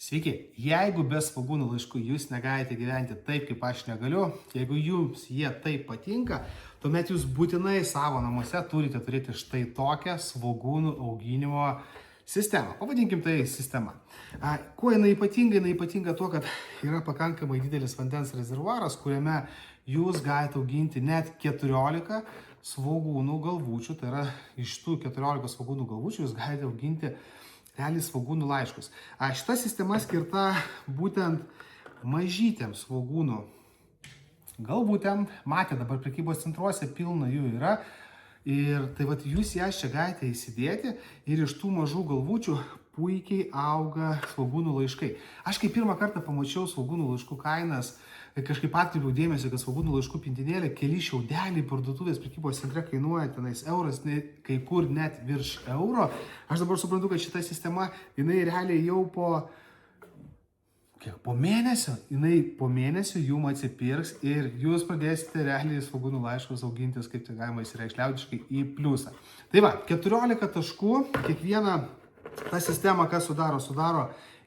Sveiki, jeigu be svogūnų laiškų jūs negalite gyventi taip, kaip aš negaliu, jeigu jums jie taip patinka, tuomet jūs būtinai savo namuose turite turėti štai tokią svogūnų auginimo sistemą. Pavadinkim tai sistema. Kuo jinai ypatinga? Jinai ypatinga tuo, kad yra pakankamai didelis vandens rezervuaras, kuriame jūs galite auginti net 14 svogūnų galvučių. Tai yra iš tų 14 svogūnų galvučių jūs galite auginti realiai svogūnų laiškus. Šita sistema skirta būtent mažytėms svogūnų galvutėm. Matė, dabar prekybos centruose pilna jų yra. Ir tai vat jūs jas čia galite įsidėti ir iš tų mažų galvučių puikiai auga svogūnų laiškai. Aš kai pirmą kartą pamačiau svogūnų laiškų kainas, kažkaip atkreipiau dėmesį, kad svogūnų laiškų pintinėlė keli šiaudeliai parduotuvės prekybos centre kainuoja tenais euras, kai kur net virš euro. Aš dabar suprantu, kad šita sistema, jinai realiai jau po mėnesio jum atsipirks ir jūs pradėsite realiai svogūnų laiškus augintis, kaip tai galima įsireikšti liaudiškai, į pliusą. Tai va, 14 taškų, kiekviena ta sistema, kas sudaro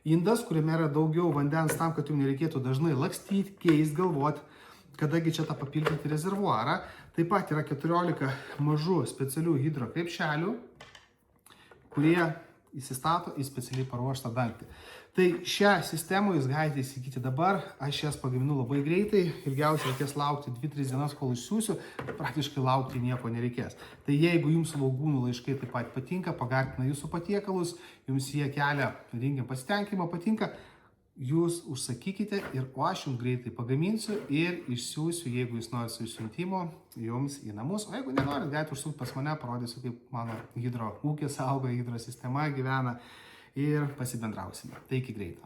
indas, kuriame yra daugiau vandens tam, kad jums nereikėtų dažnai lakstyti, keisti, galvoti, kadagi čia tą papildyti rezervuarą. Taip pat yra 14 mažų specialių hidrokrepšelių, kurie įsistato į specialiai paruoštą dangtį. Tai šią sistemą jūs galite įsigyti dabar, aš jas pagaminu labai greitai, ilgiausiai reikės laukti 2-3 dienas, kol išsiųsiu, praktiškai laukti nieko nereikės. Tai jeigu jums svogūnų laiškai taip pat patinka, pagardina jūsų patiekalus, jums jie kelia, vadinkim, pasitenkinimą, patinka, jūs užsakykite ir aš jums greitai pagaminsiu ir išsiųsiu, jeigu jūs norite su išsiuntimo, jums į namus. O jeigu nenorit, galite užsukti pas mane, parodysiu, kaip mano hidro ūkis auga, hidro sistema gyvena ir pasibendrausime. Tai iki greito.